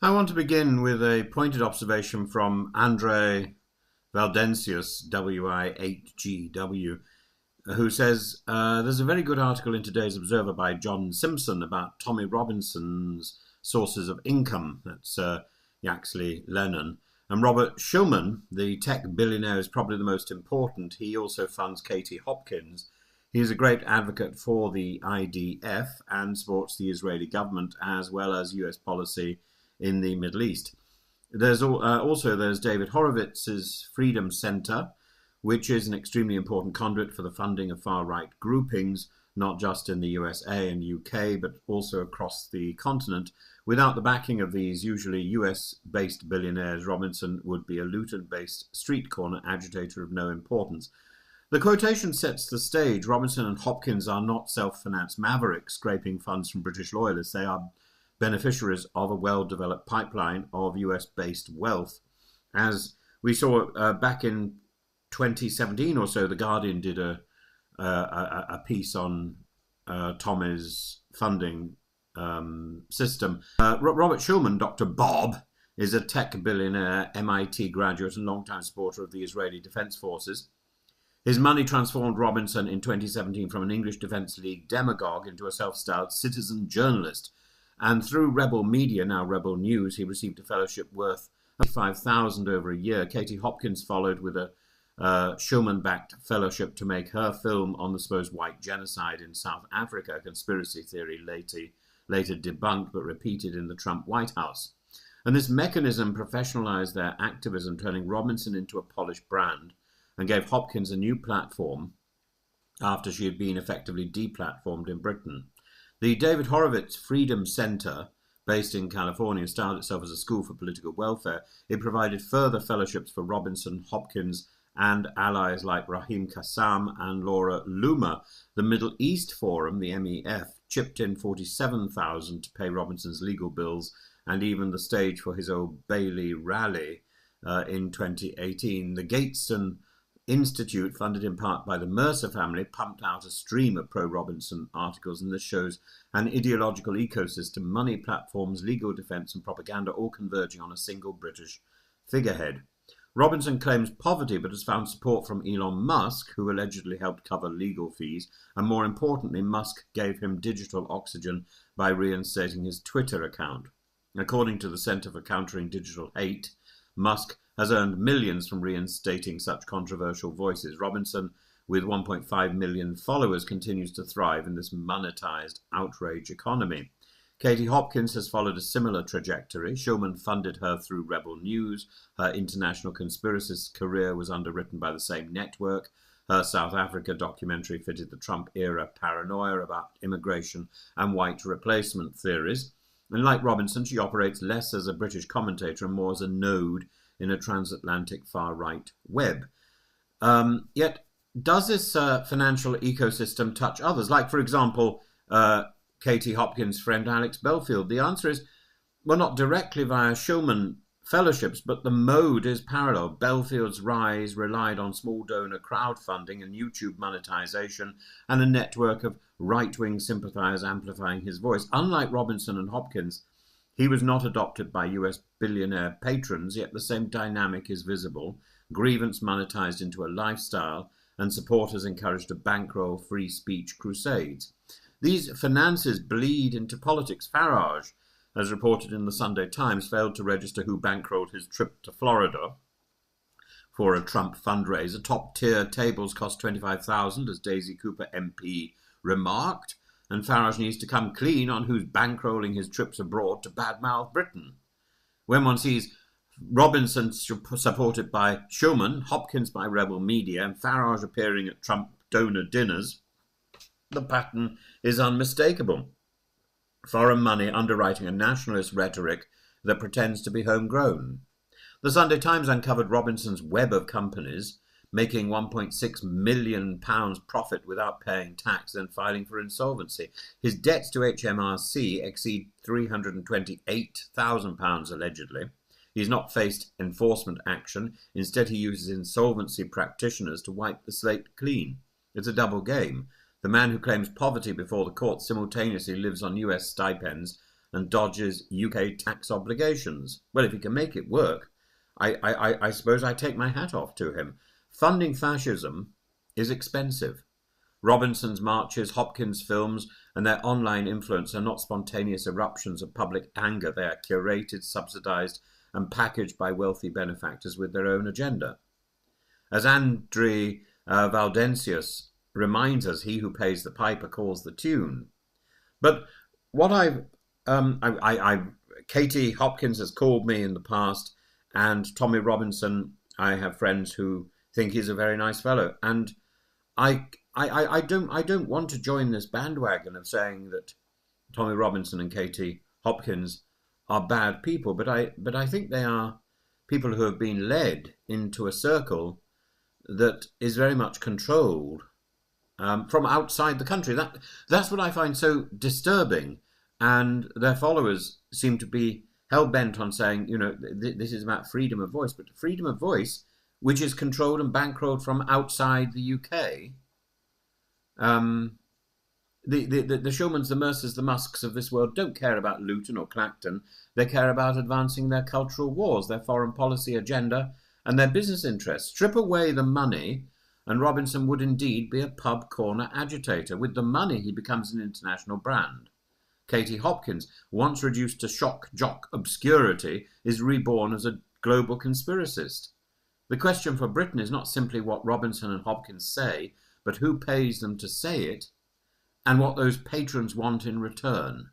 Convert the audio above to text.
I want to begin with a pointed observation from Andre Valdencius, WI8GW, who says, there's a very good article in today's Observer by John Simpson about Tommy Robinson's sources of income. That's Yaxley Lennon. And Robert Schuman, the tech billionaire, is probably the most important. He also funds Katie Hopkins. He is a great advocate for the IDF and supports the Israeli government as well as US policy in the Middle East. There's David Horowitz's Freedom Center, which is an extremely important conduit for the funding of far-right groupings, not just in the USA and UK, but also across the continent. Without the backing of these usually US-based billionaires, Robinson would be a Luton-based street corner agitator of no importance. The quotation sets the stage. Robinson and Hopkins are not self-financed mavericks scraping funds from British loyalists. They are beneficiaries of a well-developed pipeline of US-based wealth. As we saw back in 2017 or so, The Guardian did a piece on Tommy's funding system. Robert Schulman, Dr. Bob, is a tech billionaire, MIT graduate and longtime supporter of the Israeli Defense Forces. His money transformed Robinson in 2017 from an English Defence League demagogue into a self-styled citizen journalist. And through Rebel Media, now Rebel News, he received a fellowship worth $5,000 over a year. Katie Hopkins followed with a Schulman-backed fellowship to make her film on the supposed white genocide in South Africa, a conspiracy theory later debunked but repeated in the Trump White House. And this mechanism professionalized their activism, turning Robinson into a polished brand, and gave Hopkins a new platform after she had been effectively deplatformed in Britain. The David Horowitz Freedom Center, based in California, styled itself as a school for political welfare. It provided further fellowships for Robinson, Hopkins, and allies like Rahim Kassam and Laura Loomer. The Middle East Forum, the MEF, chipped in $47,000 to pay Robinson's legal bills and even the stage for his Old Bailey rally in 2018. The Gateston Institute, funded in part by the Mercer family, pumped out a stream of pro-Robinson articles, and this shows an ideological ecosystem, money platforms, legal defence and propaganda all converging on a single British figurehead. Robinson claims poverty but has found support from Elon Musk, who allegedly helped cover legal fees, and more importantly, Musk gave him digital oxygen by reinstating his Twitter account. According to the Centre for Countering Digital Hate, Musk has earned millions from reinstating such controversial voices. Robinson, with 1.5 million followers, continues to thrive in this monetized outrage economy. Katie Hopkins has followed a similar trajectory. Schulman funded her through Rebel News. Her international conspiracist career was underwritten by the same network. Her South Africa documentary fitted the Trump-era paranoia about immigration and white replacement theories. And like Robinson, she operates less as a British commentator and more as a node in a transatlantic far-right web. Yet, does this financial ecosystem touch others? Like, for example, Katie Hopkins' friend Alex Belfield. The answer is, well, not directly via Schulman fellowships, but the mode is parallel. Belfield's rise relied on small donor crowdfunding and YouTube monetization and a network of right-wing sympathizers amplifying his voice. Unlike Robinson and Hopkins, he was not adopted by US billionaire patrons, yet the same dynamic is visible. Grievance monetized into a lifestyle, and supporters encouraged to bankroll free speech crusades. These finances bleed into politics. Farage, as reported in the Sunday Times, failed to register who bankrolled his trip to Florida for a Trump fundraiser. Top-tier tables cost $25,000, as Daisy Cooper MP remarked, and Farage needs to come clean on who's bankrolling his trips abroad to badmouth Britain. When one sees Robinson supported by Schulman, Hopkins by Rebel Media, and Farage appearing at Trump donor dinners, the pattern is unmistakable. Foreign money underwriting a nationalist rhetoric that pretends to be homegrown. The Sunday Times uncovered Robinson's web of companies, making £1.6 million profit without paying tax, then filing for insolvency. His debts to HMRC exceed £328,000 allegedly. He's not faced enforcement action. Instead, he uses insolvency practitioners to wipe the slate clean. It's a double game. The man who claims poverty before the court simultaneously lives on US stipends and dodges UK tax obligations. Well, if he can make it work, I suppose I take my hat off to him. Funding fascism is expensive. Robinson's marches, Hopkins' films, and their online influence are not spontaneous eruptions of public anger. They are curated, subsidized, and packaged by wealthy benefactors with their own agenda. As Andre Valdencius reminds us, he who pays the piper calls the tune. But what Katie Hopkins has called me in the past, and Tommy Robinson, I have friends who think he's a very nice fellow, and I don't want to join this bandwagon of saying that Tommy Robinson and Katie Hopkins are bad people, but I think they are people who have been led into a circle that is very much controlled from outside the country. That's what I find so disturbing, and their followers seem to be hell-bent on saying, this is about freedom of voice, but freedom of voice, which is controlled and bankrolled from outside the UK. The Shulmans, the Mercers, the Musks of this world don't care about Luton or Clacton. They care about advancing their cultural wars, their foreign policy agenda, and their business interests. Strip away the money, and Robinson would indeed be a pub corner agitator. With the money, he becomes an international brand. Katie Hopkins, once reduced to shock jock obscurity, is reborn as a global conspiracist. The question for Britain is not simply what Robinson and Hopkins say, but who pays them to say it, and what those patrons want in return.